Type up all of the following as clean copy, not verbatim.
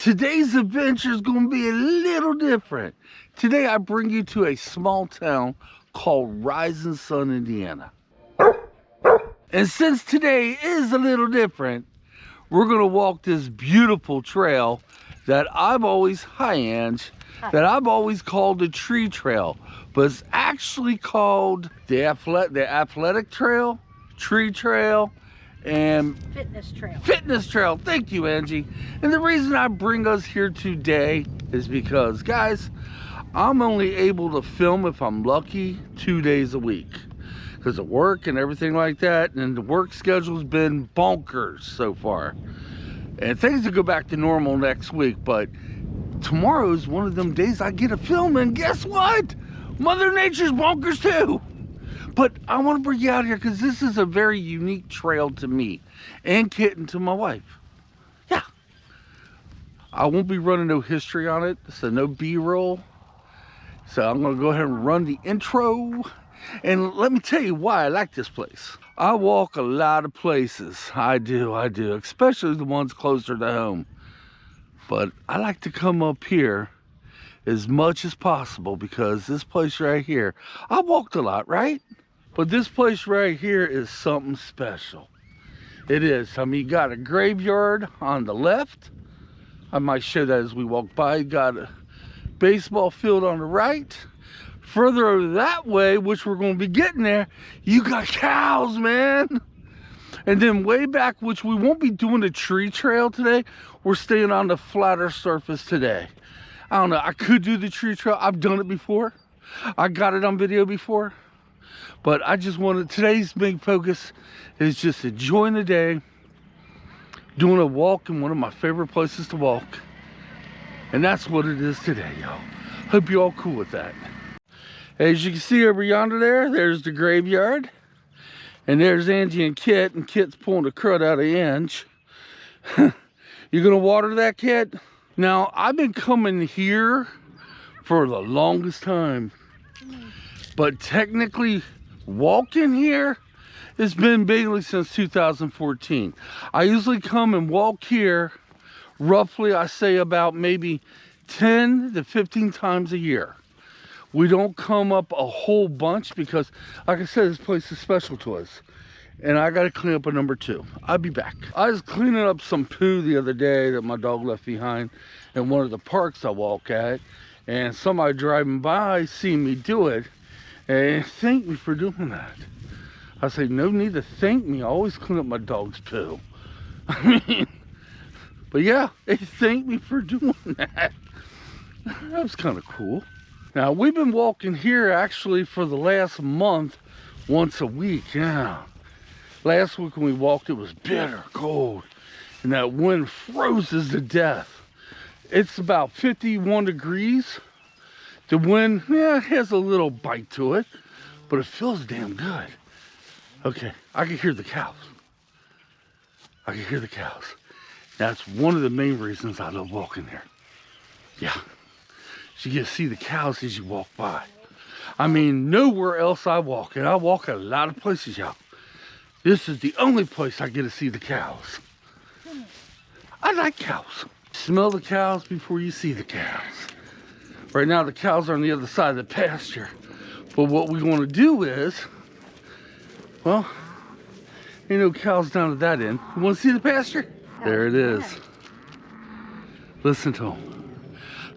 Today's adventure is going to be a little different. Today I bring you to a small town called Rising Sun, Indiana. And since today is a little different, we're going to walk this beautiful trail that I've always, hi Ange, that I've always called the tree trail, but it's actually called the athletic trail, tree trail, and fitness trail. Fitness trail. Thank you, Angie. And the reason I bring us here today is because, guys, I'm only able to film, if I'm lucky, 2 days a week because of work and everything like that, and the work schedule's been bonkers so far, and things will go back to normal next week. But tomorrow is one of them days I get to film, and guess what? Mother Nature's bonkers too. But I want to bring you out here because this is a very unique trail to me and Kitt and to my wife. Yeah. I won't be running no history on it, so no B-roll. So I'm going to go ahead and run the intro. And let me tell you why I like this place. I walk a lot of places. I do, especially the ones closer to home. But I like to come up here as much as possible because this place right here, I walked a lot, right? But this place right here is something special. It is. I mean, you got a graveyard on the left. I might show that as we walk by. You got a baseball field on the right. Further over that way, which we're going to be getting there, you got cows, man. And then way back, which we won't be doing the tree trail today, we're staying on the flatter surface today. I don't know, I could do the tree trail. I've done it before. I got it on video before. But I just wanted, today's big focus is just enjoying the day, doing a walk in one of my favorite places to walk. And that's what it is today, y'all. Hope you're all cool with that. As you can see over yonder there's the graveyard. And there's Angie and Kitt, and Kitt's pulling the crud out of Ange. You gonna water that, Kitt? Now, I've been coming here for the longest time. But technically, walking here has been basically since 2014. I usually come and walk here roughly, I say about maybe 10 to 15 times a year. We don't come up a whole bunch because, like I said, this place is special to us. And I got to clean up a number 2. I'll be back. I was cleaning up some poo the other day that my dog left behind in one of the parks I walk at. And somebody driving by seen me do it and thanked me for doing that. I say, no need to thank me. I always clean up my dog's poo. I mean, but yeah, they thanked me for doing that. That was kind of cool. Now, we've been walking here actually for the last month, once a week, yeah. Last week when we walked, it was bitter cold, and that wind froze us to death. It's about 51 degrees. The wind, yeah, it has a little bite to it, but it feels damn good. Okay, I can hear the cows. I can hear the cows. That's one of the main reasons I love walking here. Yeah. You get to see the cows as you walk by. I mean, nowhere else I walk, and I walk a lot of places, y'all. This is the only place I get to see the cows. I like cows. Smell the cows before you see the cows. Right now, the cows are on the other side of the pasture. But what we're going to do is, well, ain't no cows down at that end. You want to see the pasture? There it is. Listen to them.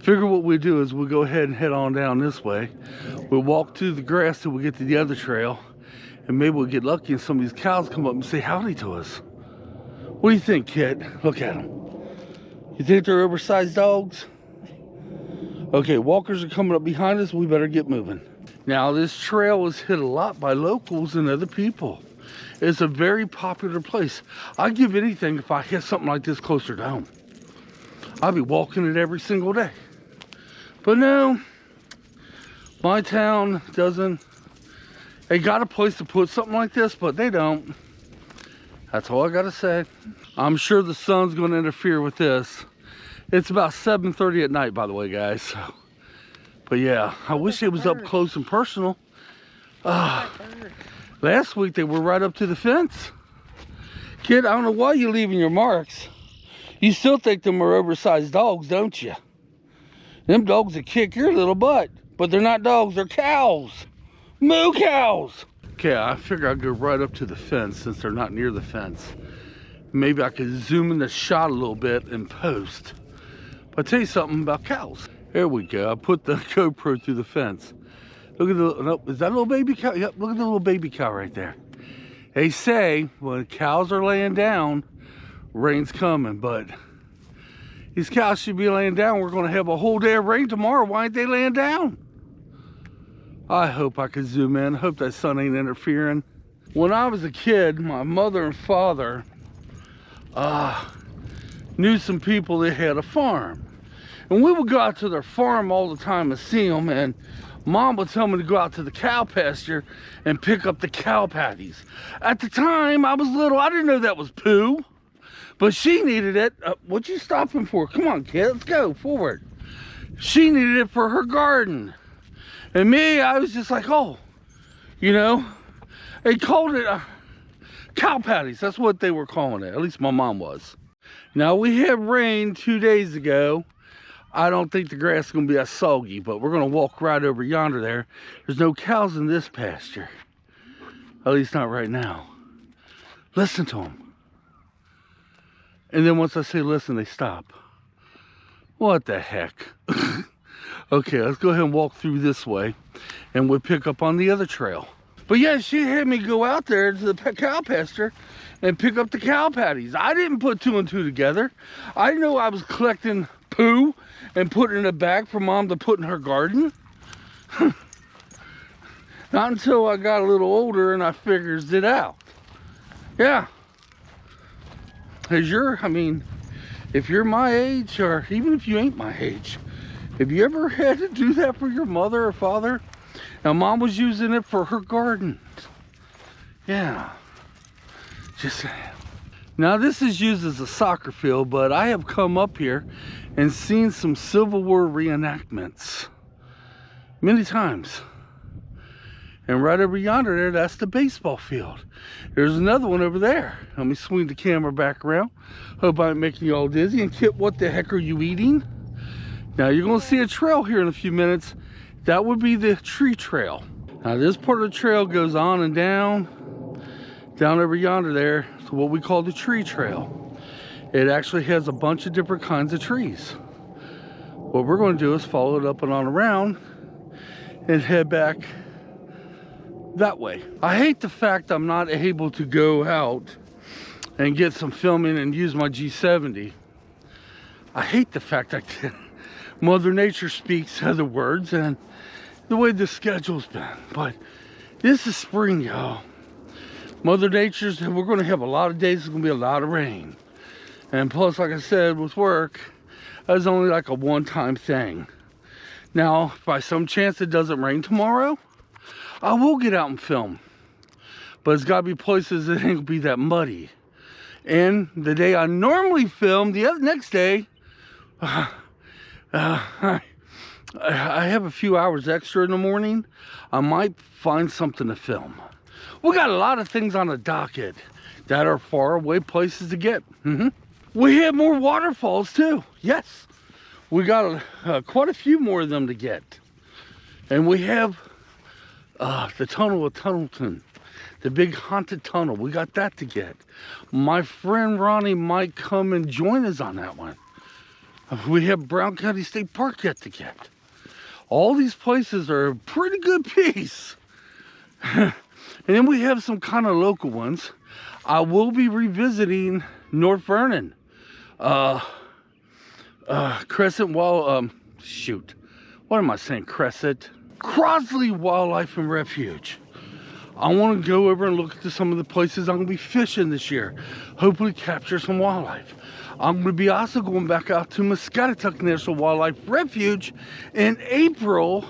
Figure what we do is we'll go ahead and head on down this way. We'll walk through the grass till we get to the other trail. And maybe we'll get lucky and some of these cows come up and say howdy to us. What do you think, Kitt? Look at them. You think they're oversized dogs? Okay, walkers are coming up behind us. We better get moving. Now, this trail is hit a lot by locals and other people. It's a very popular place. I'd give anything if I had something like this closer to home. I'd be walking it every single day. But no, my town doesn't. They got a place to put something like this, but they don't. That's all I gotta say. I'm sure the sun's gonna interfere with this. It's about 7:30 at night, by the way, guys. So, but yeah, I wish it was up close and personal. Last week they were right up to the fence. Kid, I don't know why you're leaving your marks. You still think them are oversized dogs, don't you? Them dogs that kick your little butt. But they're not dogs, they're cows. Moo cows. Okay, I figure I'll go right up to the fence since they're not near the fence. Maybe I could zoom in the shot a little bit and post. But I'll tell you something about cows. There we go. I put the GoPro through the fence. Look at the, no, is that a little baby cow? Yep, look at the little baby cow right there. They say when cows are laying down, rain's coming, but these cows should be laying down. We're going to have a whole day of rain tomorrow. Why ain't they laying down? I hope I could zoom in. I hope that sun ain't interfering. When I was a kid, my mother and father knew some people that had a farm. And we would go out to their farm all the time and see them. And Mom would tell me to go out to the cow pasture and pick up the cow patties. At the time, I was little. I didn't know that was poo. But she needed it. What you stopping for? Come on, kid. Let's go forward. She needed it for her garden. And me, I was just like, oh, you know. They called it cow patties. That's what they were calling it. At least my mom was. Now, we had rain 2 days ago. I don't think the grass is going to be as soggy, but we're going to walk right over yonder there. There's no cows in this pasture. At least not right now. Listen to them. And then once I say listen, they stop. What the heck? Okay, let's go ahead and walk through this way, and we'll pick up on the other trail. But yeah, she had me go out there to the cow pasture and pick up the cow patties. I didn't put two and two together. I didn't know I was collecting poo and putting it in a bag for Mom to put in her garden. Not until I got a little older and I figures it out. Yeah. I mean, if you're my age, or even if you ain't my age, have you ever had to do that for your mother or father? Now, Mom was using it for her garden. Yeah. Just saying. Now, this is used as a soccer field, but I have come up here and seen some Civil War reenactments many times. And right over yonder there, that's the baseball field. There's another one over there. Let me swing the camera back around. Hope I'm making you all dizzy. And Kit, what the heck are you eating? Now, you're going to see a trail here in a few minutes. That would be the tree trail. Now, this part of the trail goes on and down over yonder there to what we call the tree trail. It actually has a bunch of different kinds of trees. What we're going to do is follow it up and on around and head back that way. I hate the fact I'm not able to go out and get some filming and use my G70. I hate the fact I can't. Mother Nature speaks other words and the way the schedule's been. But this is spring, y'all. Mother Nature's, we're going to have a lot of days, there's going to be a lot of rain. And plus, like I said, with work, that's only like a one-time thing. Now, if by some chance it doesn't rain tomorrow, I will get out and film. But it's got to be places that ain't going to be that muddy. And the day I normally film, the next day, I have a few hours extra in the morning. I might find something to film. We got a lot of things on the docket that are far away places to get. We have more waterfalls too. Yes, we got quite a few more of them to get. And we have the tunnel of Tunnelton, the big haunted tunnel. We got that to get. My friend Ronnie might come and join us on that one. We have Brown County State Park yet to get. All these places are a pretty good piece. And then we have some kind of local ones. I will be revisiting North Vernon. Crescent What am I saying? Crosley Wildlife and Refuge. I want to go over and look at some of the places I'm going to be fishing this year. Hopefully capture some wildlife. I'm going to be also going back out to Muscatatuck National Wildlife Refuge in April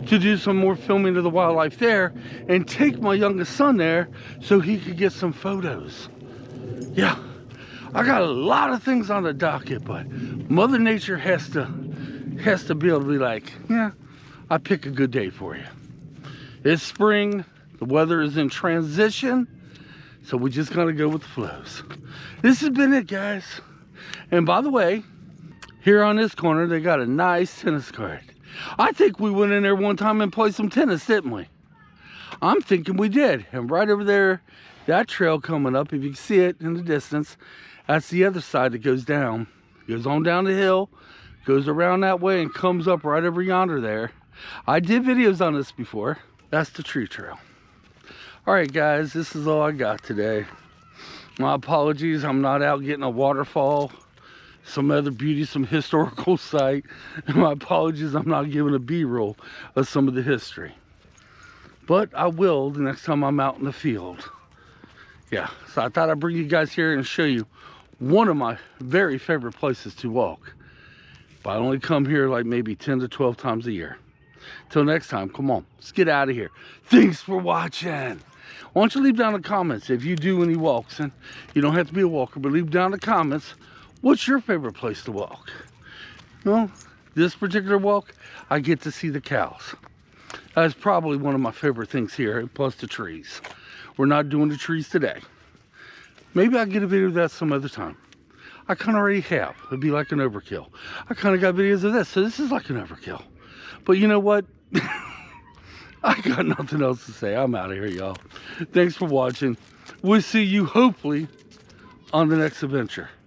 to do some more filming of the wildlife there and take my youngest son there so he could get some photos. Yeah, I got a lot of things on the docket, but Mother Nature has to be able to be like, yeah, I pick a good day for you. It's spring, the weather is in transition, so we just gotta go with the flows. This has been it, guys. And by the way, here on this corner, they got a nice tennis court. I think we went in there one time and played some tennis, didn't we? I'm thinking we did. And right over there, that trail coming up, if you can see it in the distance, that's the other side that goes down. Goes on down the hill, goes around that way, and comes up right over yonder there. I did videos on this before. That's the tree trail. All right, guys, this is all I got today. My apologies, I'm not out getting a waterfall, some other beauty, some historical site. And my apologies, I'm not giving a B-roll of some of the history. But I will the next time I'm out in the field. Yeah, so I thought I'd bring you guys here and show you one of my very favorite places to walk. But I only come here like maybe 10 to 12 times a year. Till next time, come on, let's get out of here. Thanks for watching. Why don't you leave down in the comments if you do any walks, and you don't have to be a walker, but leave down in the comments, what's your favorite place to walk? Well, this particular walk, I get to see the cows. That's probably one of my favorite things here, plus the trees. We're not doing the trees today. Maybe I'll get a video of that some other time. I kind of already have. It'd be like an overkill. I kind of got videos of this, so this is like an overkill. But you know what? I got nothing else to say. I'm out of here, y'all. Thanks for watching. We'll see you hopefully on the next adventure.